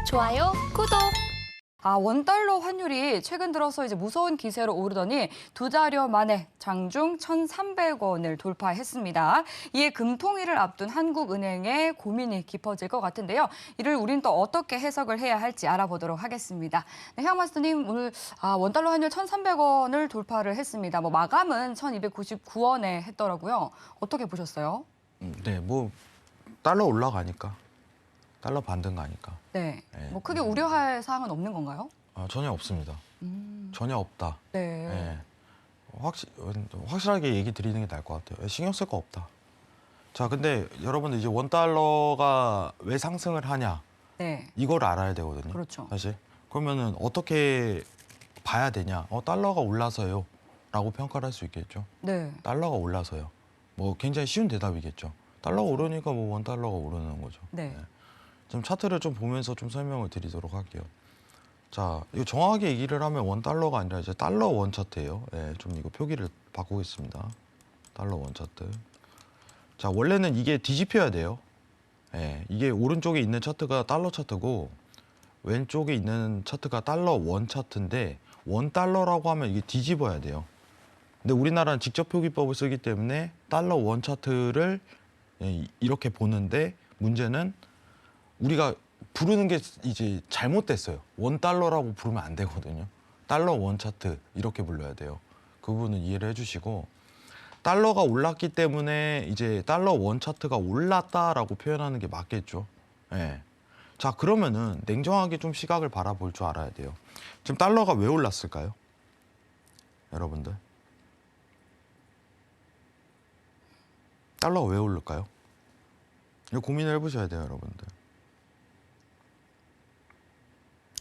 좋아요, 구독. 원달러 환율이 최근 들어서 이제 무서운 기세로 오르더니 두 자료 만에 장중 1,300원을 돌파했습니다. 이에 금통일을 앞둔 한국은행의 고민이 깊어질 것 같은데요. 이를 우린 또 어떻게 해석을 해야 할지 알아보도록 하겠습니다. 네, 향마스터님, 오늘 원달러 환율 1,300원을 돌파를 했습니다. 마감은 1,299원에 했더라고요. 어떻게 보셨어요? 네, 달러 올라가니까. 달러 반등 가니까. 네, 네. 크게 우려할 사항은 없는 건가요? 전혀 없습니다. 전혀 없다. 네. 네. 확실하게 얘기 드리는 게 나을 것 같아요. 신경 쓸 거 없다. 자, 근데 여러분들 이제 원달러가 왜 상승을 하냐? 네. 이걸 알아야 되거든요. 그렇죠. 사실. 그러면은 어떻게 봐야 되냐? 달러가 올라서요. 라고 평가를 할 수 있겠죠. 네. 달러가 올라서요. 굉장히 쉬운 대답이겠죠. 달러가 오르니까 원달러가 오르는 거죠. 네. 좀 차트를 좀 보면서 좀 설명을 드리도록 할게요. 자, 이거 정확하게 얘기를 하면 원달러가 아니라 이제 달러 원 차트예요. 좀 이거 표기를 바꾸겠습니다. 달러 원 차트. 자, 원래는 이게 뒤집혀야 돼요. 이게 오른쪽에 있는 차트가 달러 차트고 왼쪽에 있는 차트가 달러 원 차트인데 원달러라고 하면 이게 뒤집어야 돼요. 근데 우리나라는 직접 표기법을 쓰기 때문에 달러 원 차트를 이렇게 보는데 문제는 우리가 부르는 게 이제 잘못됐어요. 원달러라고 부르면 안 되거든요. 달러 원 차트 이렇게 불러야 돼요. 그 부분은 이해를 해주시고 달러가 올랐기 때문에 이제 달러 원 차트가 올랐다라고 표현하는 게 맞겠죠. 자, 그러면은 냉정하게 좀 시각을 바라볼 줄 알아야 돼요. 지금 달러가 왜 올랐을까요? 여러분들. 달러가 왜 오를까요? 이거 고민을 해보셔야 돼요, 여러분들.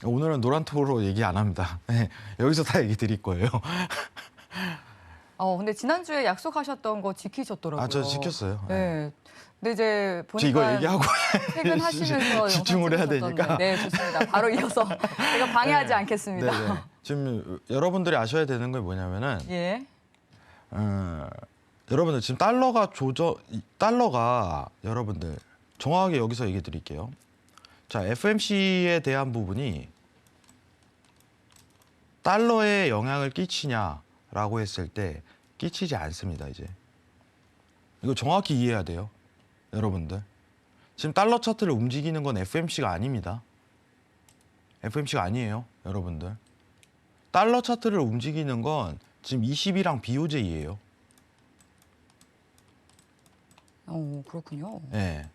오늘은 노란톡으로 얘기 안 합니다. 여기서 다 얘기 드릴 거예요. 근데 지난주에 약속하셨던 거 지키셨더라고요. 저 지켰어요. 네. 근데 이제 보니까 이거 얘기하고 퇴근하시면서 집중을 해야 되니까. 네, 좋습니다. 바로 이어서 제가 방해하지 않겠습니다. 네네. 지금 여러분들이 아셔야 되는 건 뭐냐면은 예. 여러분들 지금 달러가 여러분들 정확하게 여기서 얘기 드릴게요. 자, FMC에 대한 부분이 달러에 영향을 끼치냐라고 했을 때 끼치지 않습니다, 이제. 이거 정확히 이해해야 돼요, 여러분들. 지금 달러 차트를 움직이는 건 FMC가 아닙니다. FMC가 아니에요, 여러분들. 달러 차트를 움직이는 건 지금 20이랑 BOJ예요. 그렇군요. 네.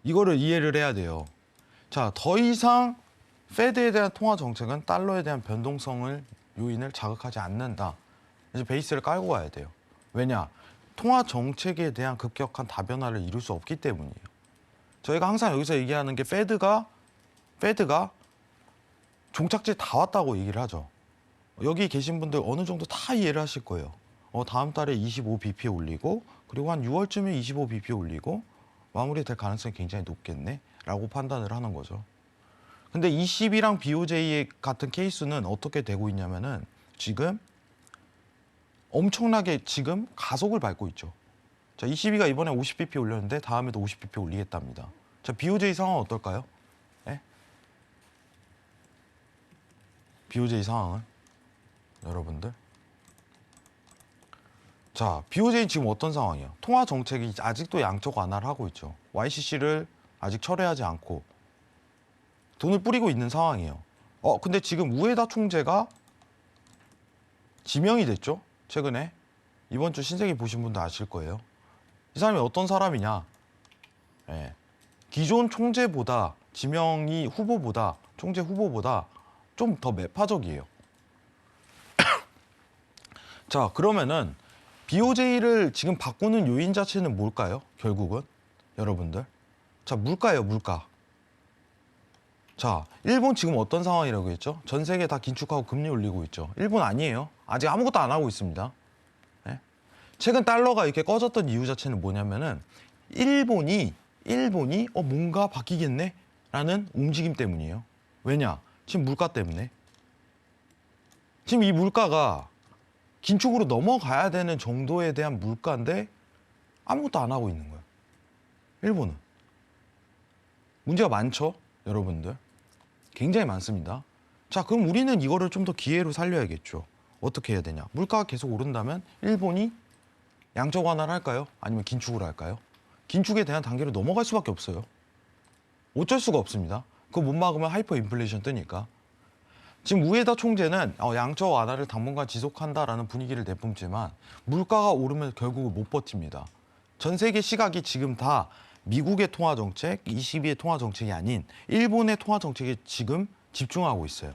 이거를 이해를 해야 돼요. 자, 더 이상 페드에 대한 통화 정책은 달러에 대한 변동성을 요인을 자극하지 않는다. 이제 베이스를 깔고 가야 돼요. 왜냐? 통화 정책에 대한 급격한 다변화를 이룰 수 없기 때문이에요. 저희가 항상 여기서 얘기하는 게 페드가 종착지 다 왔다고 얘기를 하죠. 여기 계신 분들 어느 정도 다 이해를 하실 거예요. 다음 달에 25bp 올리고 그리고 한 6월쯤에 25bp 올리고 마무리될 가능성이 굉장히 높겠네 라고 판단을 하는 거죠. 근데 20이랑 BOJ 같은 케이스는 어떻게 되고 있냐면은 지금 엄청나게 지금 가속을 밟고 있죠. 자, 22가 이번에 50bp 올렸는데 다음에도 50bp 올리겠답니다. 자, BOJ 상황은 어떨까요? BOJ 상황은 여러분들. 자, BOJ는 지금 어떤 상황이에요? 통화 정책이 아직도 양적 완화를 하고 있죠. YCC를 아직 철회하지 않고 돈을 뿌리고 있는 상황이에요. 근데 지금 우에다 총재가 지명이 됐죠? 최근에. 이번 주 신세계 보신 분들 아실 거예요. 이 사람이 어떤 사람이냐? 기존 총재보다 지명이 후보보다 총재 후보보다 좀 더 매파적이에요. 자, 그러면은 BOJ를 지금 바꾸는 요인 자체는 뭘까요? 결국은 여러분들. 자, 물가예요, 물가. 자, 일본 지금 어떤 상황이라고 했죠? 전 세계 다 긴축하고 금리 올리고 있죠. 일본 아니에요. 아직 아무것도 안 하고 있습니다. 최근 달러가 이렇게 꺼졌던 이유 자체는 뭐냐면은 일본이 뭔가 바뀌겠네? 라는 움직임 때문이에요. 왜냐? 지금 물가 때문에. 지금 이 물가가 긴축으로 넘어가야 되는 정도에 대한 물가인데 아무것도 안 하고 있는 거예요. 일본은. 문제가 많죠, 여러분들. 굉장히 많습니다. 자, 그럼 우리는 이거를 좀 더 기회로 살려야겠죠. 어떻게 해야 되냐? 물가가 계속 오른다면 일본이 양적 완화를 할까요? 아니면 긴축을 할까요? 긴축에 대한 단계로 넘어갈 수밖에 없어요. 어쩔 수가 없습니다. 그거 못 막으면 하이퍼 인플레이션 뜨니까. 지금 우에다 총재는 양적 완화를 당분간 지속한다라는 분위기를 내뿜지만 물가가 오르면 결국은 못 버팁니다. 전 세계 시각이 지금 다 미국의 통화 정책, ECB의 통화 정책이 아닌 일본의 통화 정책에 지금 집중하고 있어요.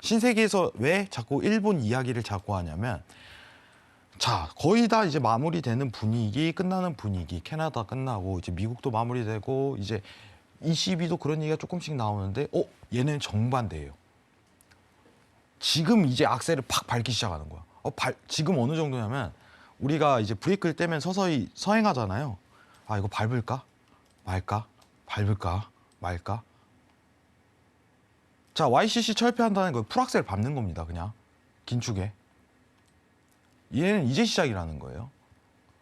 신세계에서 왜 자꾸 일본 이야기를 자꾸 하냐면, 자, 거의 다 이제 마무리되는 분위기, 끝나는 분위기, 캐나다 끝나고 이제 미국도 마무리되고 이제 ECB도 그런 얘기가 조금씩 나오는데, 얘는 정반대예요. 지금 이제 악셀을 팍 밟기 시작하는 거야. 지금 어느 정도냐면 우리가 이제 브레이크를 떼면 서서히 서행하잖아요. 아, 이거 밟을까? 말까? 밟을까? 말까? 자, YCC 철폐한다는 거 풀악셀 밟는 겁니다. 그냥 긴축에. 얘는 이제 시작이라는 거예요.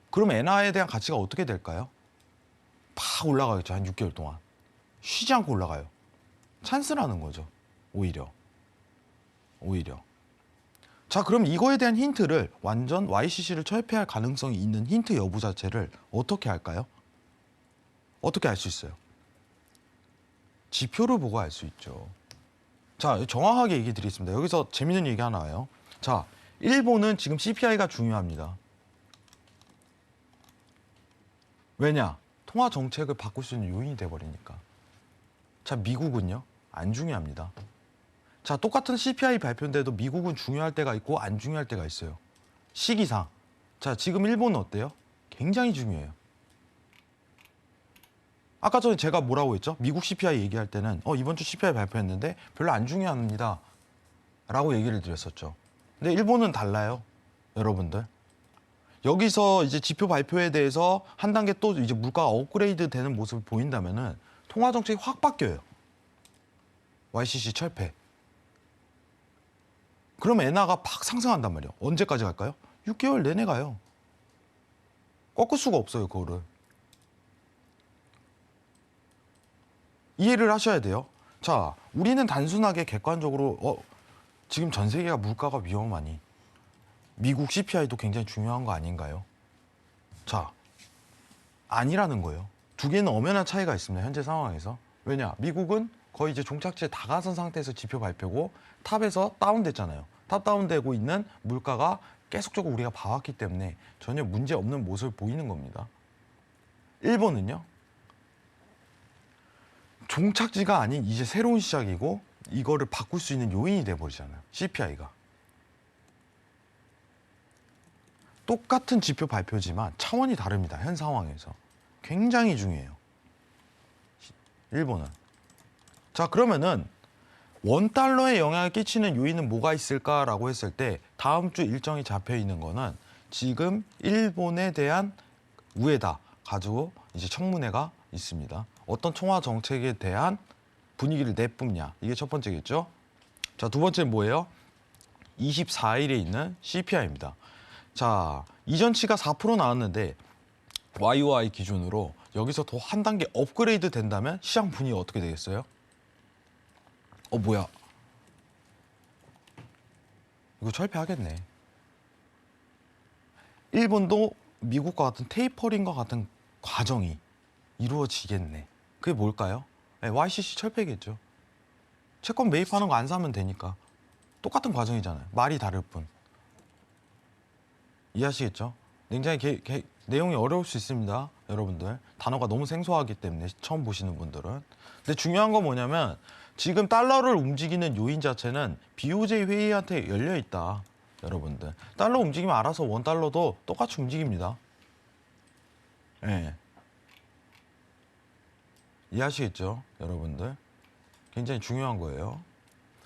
그럼 엔화에 대한 가치가 어떻게 될까요? 팍 올라가겠죠. 한 6개월 동안. 쉬지 않고 올라가요. 찬스라는 거죠. 오히려. 자, 그럼 이거에 대한 힌트를 완전 YCC를 철폐할 가능성이 있는 힌트 여부 자체를 어떻게 할까요? 어떻게 알 수 있어요? 지표를 보고 알 수 있죠. 자, 정확하게 얘기 드리겠습니다. 여기서 재밌는 얘기 하나 와요. 자, 일본은 지금 CPI가 중요합니다. 왜냐? 통화 정책을 바꿀 수 있는 요인이 돼버리니까. 자, 미국은요? 안 중요합니다. 자, 똑같은 CPI 발표인데도 미국은 중요할 때가 있고 안 중요할 때가 있어요. 시기상. 자, 지금 일본은 어때요? 굉장히 중요해요. 아까 전에 제가 뭐라고 했죠? 미국 CPI 얘기할 때는 이번 주 CPI 발표했는데 별로 안 중요합니다 라고 얘기를 드렸었죠. 근데 일본은 달라요, 여러분들. 여기서 이제 지표 발표에 대해서 한 단계 또 이제 물가가 업그레이드 되는 모습을 보인다면은 통화 정책이 확 바뀌어요. YCC 철폐. 그럼 엔화가 팍 상승한단 말이에요. 언제까지 갈까요? 6개월 내내 가요. 꺾을 수가 없어요, 그거를. 이해를 하셔야 돼요. 자, 우리는 단순하게 객관적으로 지금 전 세계가 물가가 위험하니 미국 CPI도 굉장히 중요한 거 아닌가요? 자, 아니라는 거예요. 두 개는 엄연한 차이가 있습니다, 현재 상황에서. 왜냐? 미국은 거의 이제 종착지에 다가선 상태에서 지표 발표고 탑에서 다운됐잖아요. 탑 다운되고 있는 물가가 계속적으로 우리가 봐왔기 때문에 전혀 문제 없는 모습을 보이는 겁니다. 일본은요? 종착지가 아닌 이제 새로운 시작이고 이거를 바꿀 수 있는 요인이 돼버리잖아요. CPI가. 똑같은 지표 발표지만 차원이 다릅니다. 현 상황에서. 굉장히 중요해요. 일본은. 자, 그러면은 원달러에 영향을 끼치는 요인은 뭐가 있을까라고 했을 때 다음 주 일정이 잡혀 있는 거는 지금 일본에 대한 우에다 가지고 이제 청문회가 있습니다. 어떤 통화 정책에 대한 분위기를 내뿜냐. 이게 첫 번째겠죠. 자, 두 번째는 뭐예요? 24일에 있는 CPI입니다. 자, 이전치가 4% 나왔는데 YOI 기준으로 여기서 더 한 단계 업그레이드 된다면 시장 분위기가 어떻게 되겠어요? 뭐야? 이거 철폐하겠네. 일본도 미국과 같은 테이퍼링과 같은 과정이 이루어지겠네. 그게 뭘까요? YCC 철폐겠죠. 채권 매입하는 거 안 사면 되니까. 똑같은 과정이잖아요. 말이 다를 뿐. 이해하시겠죠? 굉장히 내용이 어려울 수 있습니다, 여러분들. 단어가 너무 생소하기 때문에 처음 보시는 분들은. 근데 중요한 건 뭐냐면 지금 달러를 움직이는 요인 자체는 BOJ 회의한테 열려 있다, 여러분들. 달러 움직이면 알아서 원달러도 똑같이 움직입니다. 예. 이해하시겠죠, 여러분들? 굉장히 중요한 거예요.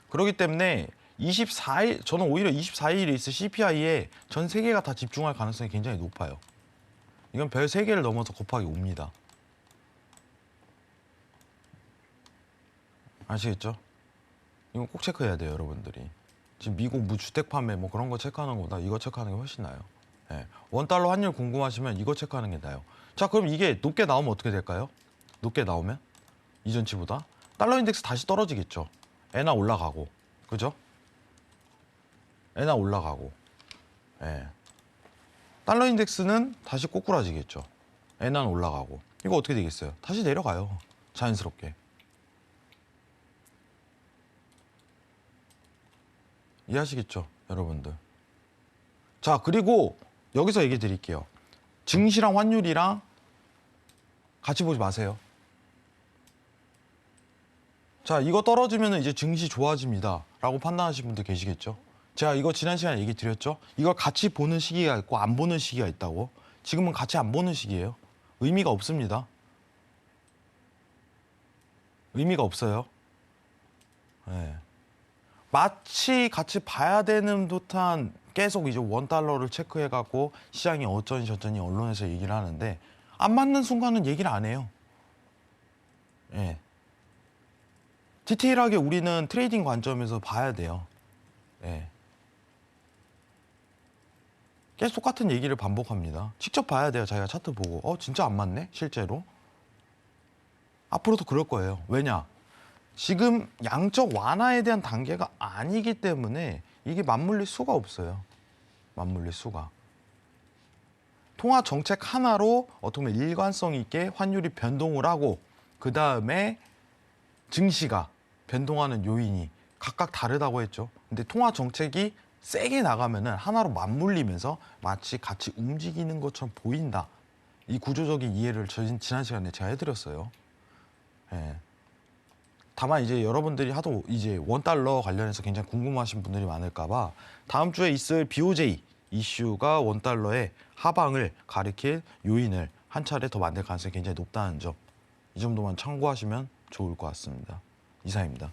그렇기 때문에 24일, 저는 오히려 24일에 있을 CPI에 전 세계가 다 집중할 가능성이 굉장히 높아요. 이건 별 3개를 넘어서 곱하기 5입니다. 아시겠죠? 이건 꼭 체크해야 돼요, 여러분들이. 지금 미국 무주택 판매 뭐 그런 거 체크하는 것보다 이거 체크하는 게 훨씬 나아요. 예. 원달러 환율 궁금하시면 이거 체크하는 게 나아요. 자, 그럼 이게 높게 나오면 어떻게 될까요? 높게 나오면 이전치보다 달러 인덱스 다시 떨어지겠죠. 엔화 올라가고, 그죠? 엔화 올라가고, 예. 달러 인덱스는 다시 꼬꾸라지겠죠. 엔화는 올라가고. 이거 어떻게 되겠어요? 다시 내려가요. 자연스럽게. 이해하시겠죠, 여러분들? 자, 그리고 여기서 얘기 드릴게요. 증시랑 환율이랑 같이 보지 마세요. 자, 이거 떨어지면 이제 증시 좋아집니다 라고 판단하시는 분들 계시겠죠? 제가 이거 지난 시간에 얘기 드렸죠? 이걸 같이 보는 시기가 있고 안 보는 시기가 있다고. 지금은 같이 안 보는 시기예요. 의미가 없습니다. 의미가 없어요. 네. 마치 같이 봐야 되는 듯한 계속 이제 원달러를 체크해갖고 시장이 어쩌니 저쩌니 언론에서 얘기를 하는데 안 맞는 순간은 얘기를 안 해요. 예. 디테일하게 우리는 트레이딩 관점에서 봐야 돼요. 예. 계속 똑같은 얘기를 반복합니다. 직접 봐야 돼요. 자기가 차트 보고. 진짜 안 맞네? 실제로. 앞으로도 그럴 거예요. 왜냐? 지금 양적 완화에 대한 단계가 아니기 때문에 이게 맞물릴 수가 없어요. 맞물릴 수가. 통화 정책 하나로 어떻게 보면 일관성 있게 환율이 변동을 하고 그 다음에 증시가 변동하는 요인이 각각 다르다고 했죠. 근데 통화 정책이 세게 나가면은 하나로 맞물리면서 마치 같이 움직이는 것처럼 보인다. 이 구조적인 이해를 지난 시간에 제가 해드렸어요. 예. 다만 이제 여러분들이 하도 이제 원달러 관련해서 굉장히 궁금하신 분들이 많을까봐 다음 주에 있을 BOJ 이슈가 원달러의 하방을 가리킬 요인을 한 차례 더 만들 가능성이 굉장히 높다는 점. 이 정도만 참고하시면 좋을 것 같습니다. 이상입니다.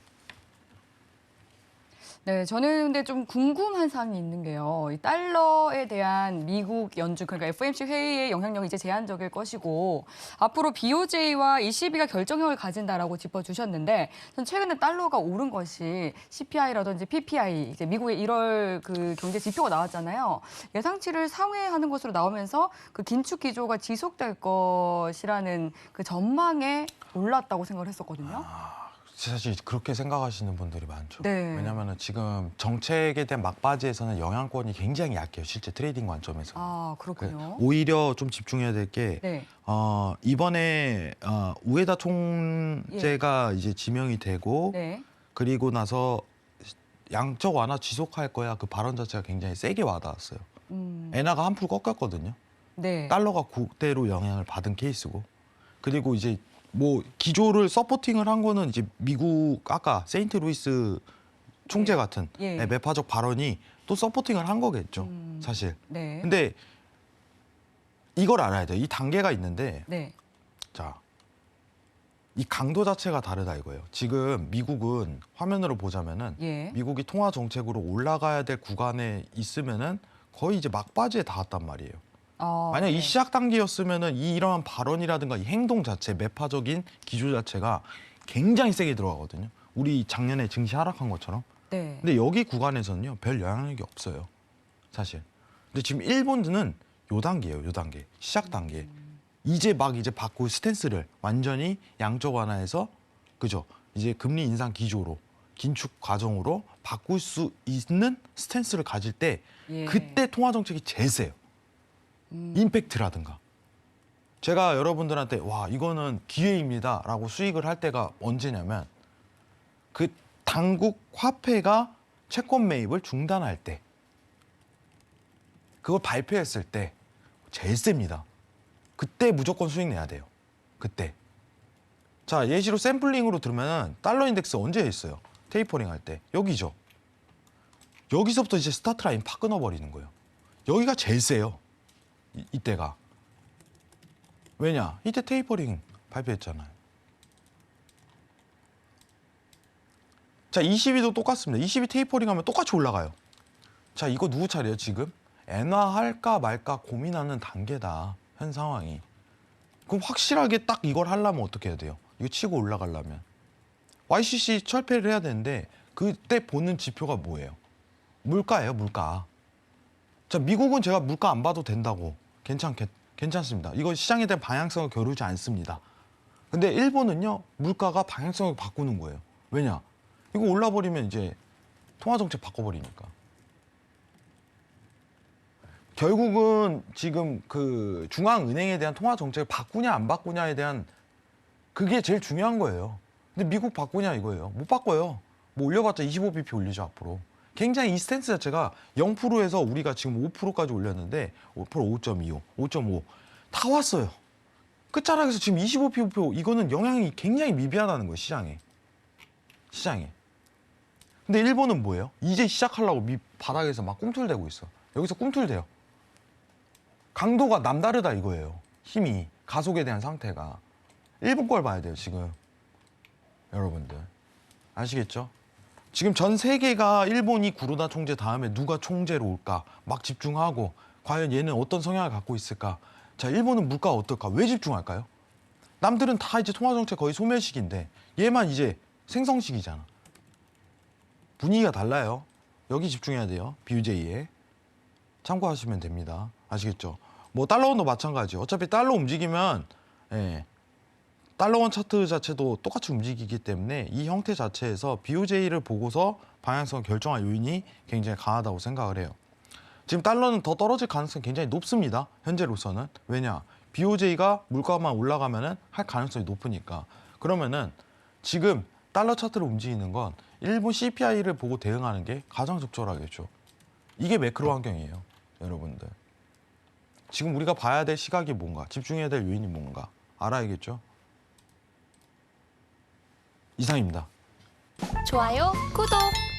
네, 저는 근데 좀 궁금한 사항이 있는 게요. 이 달러에 대한 미국 연준, 그러니까 FOMC 회의의 영향력이 이제 제한적일 것이고 앞으로 BOJ와 ECB가 결정력을 가진다라고 짚어주셨는데 전 최근에 달러가 오른 것이 CPI라든지 PPI, 이제 미국의 1월 그 경제 지표가 나왔잖아요. 예상치를 상회하는 것으로 나오면서 그 긴축 기조가 지속될 것이라는 그 전망에 올랐다고 생각을 했었거든요. 사실 그렇게 생각하시는 분들이 많죠. 네. 왜냐하면 지금 정책에 대한 막바지에서는 영향권이 굉장히 약해요. 실제 트레이딩 관점에서. 아, 그렇군요. 오히려 좀 집중해야 될 게 네. 이번에 우에다 총재가 이제 지명이 되고 네. 그리고 나서 양적 완화 지속할 거야 그 발언 자체가 굉장히 세게 와닿았어요. 엔화가 한풀 꺾였거든요. 네. 달러가 그대로 영향을 받은 케이스고 그리고 이제 뭐 기조를 서포팅을 한 거는 이제 미국 아까 세인트루이스 총재 같은 예. 매파적 발언이 또 서포팅을 한 거겠죠. 사실. 네. 근데 이걸 알아야 돼요. 이 단계가 있는데 네. 자, 이 강도 자체가 다르다 이거예요. 지금 미국은 화면으로 보자면은 예. 미국이 통화 정책으로 올라가야 될 구간에 있으면은 거의 이제 막바지에 닿았단 말이에요. 만약 네. 이 시작 단계였으면은 이러한 발언이라든가 이 행동 자체, 매파적인 기조 자체가 굉장히 세게 들어가거든요. 우리 작년에 증시 하락한 것처럼. 네. 근데 여기 구간에서는요, 별 영향력이 없어요. 사실. 근데 지금 일본은 요 단계예요, 요 단계. 시작 단계. 이제 바꿀 스탠스를 완전히 양적 완화해서 그죠? 이제 금리 인상 기조로 긴축 과정으로 바꿀 수 있는 스탠스를 가질 때 예. 그때 통화 정책이 제일 세요. 임팩트라든가. 제가 여러분들한테 와 이거는 기회입니다라고 수익을 할 때가 언제냐면 그 당국 화폐가 채권 매입을 중단할 때 그걸 발표했을 때 제일 셉니다. 그때 무조건 수익 내야 돼요. 그때. 자 예시로 샘플링으로 들으면 달러 인덱스 언제 했어요? 테이퍼링 할 때. 여기죠. 여기서부터 이제 스타트 라인 팍 끊어버리는 거예요. 여기가 제일 세요. 이때가. 왜냐? 이때 테이퍼링 발표했잖아요. 자, 22도 똑같습니다. 22 테이퍼링 하면 똑같이 올라가요. 자, 이거 누구 차례예요, 지금? 엔화 할까 말까 고민하는 단계다. 현 상황이. 그럼 확실하게 딱 이걸 하려면 어떻게 해야 돼요? 이거 치고 올라가려면. YCC 철폐를 해야 되는데 그때 보는 지표가 뭐예요? 물가예요, 물가. 자, 미국은 제가 물가 안 봐도 된다고. 괜찮습니다. 이거 시장에 대한 방향성을 겨루지 않습니다. 근데 일본은요, 물가가 방향성을 바꾸는 거예요. 왜냐? 이거 올라버리면 이제 통화 정책 바꿔버리니까. 결국은 지금 그 중앙은행에 대한 통화 정책을 바꾸냐 안 바꾸냐에 대한 그게 제일 중요한 거예요. 근데 미국 바꾸냐 이거예요. 못 바꿔요. 뭐 올려봤자 25bp 올리죠 앞으로. 굉장히 이 스탠스 자체가 0%에서 우리가 지금 5%까지 올렸는데 5%, 5.25, 5.5 다 왔어요. 끝자락에서 지금 25bp 이거는 영향이 굉장히 미비하다는 거예요. 시장에. 근데 일본은 뭐예요? 이제 시작하려고 바닥에서 막 꿈틀대고 있어. 여기서 꿈틀대요. 강도가 남다르다 이거예요. 힘이 가속에 대한 상태가. 일본 걸 봐야 돼요 지금. 여러분들 아시겠죠? 지금 전 세계가 일본이 구로다 총재 다음에 누가 총재로 올까 막 집중하고 과연 얘는 어떤 성향을 갖고 있을까. 자, 일본은 물가가 어떨까? 왜 집중할까요? 남들은 다 이제 통화정책 거의 소멸식인데 얘만 이제 생성식이잖아. 분위기가 달라요. 여기 집중해야 돼요. BOJ에 참고하시면 됩니다. 아시겠죠? 뭐 달러원도 마찬가지. 어차피 달러 움직이면 달러원 차트 자체도 똑같이 움직이기 때문에 이 형태 자체에서 BOJ를 보고서 방향성을 결정할 요인이 굉장히 강하다고 생각을 해요. 지금 달러는 더 떨어질 가능성이 굉장히 높습니다. 현재로서는. 왜냐? BOJ가 물가만 올라가면은 할 가능성이 높으니까. 그러면은 지금 달러 차트를 움직이는 건 일본 CPI를 보고 대응하는 게 가장 적절하겠죠. 이게 매크로 환경이에요. 여러분들. 지금 우리가 봐야 될 시각이 뭔가, 집중해야 될 요인이 뭔가 알아야겠죠? 이상입니다. 좋아요, 구독!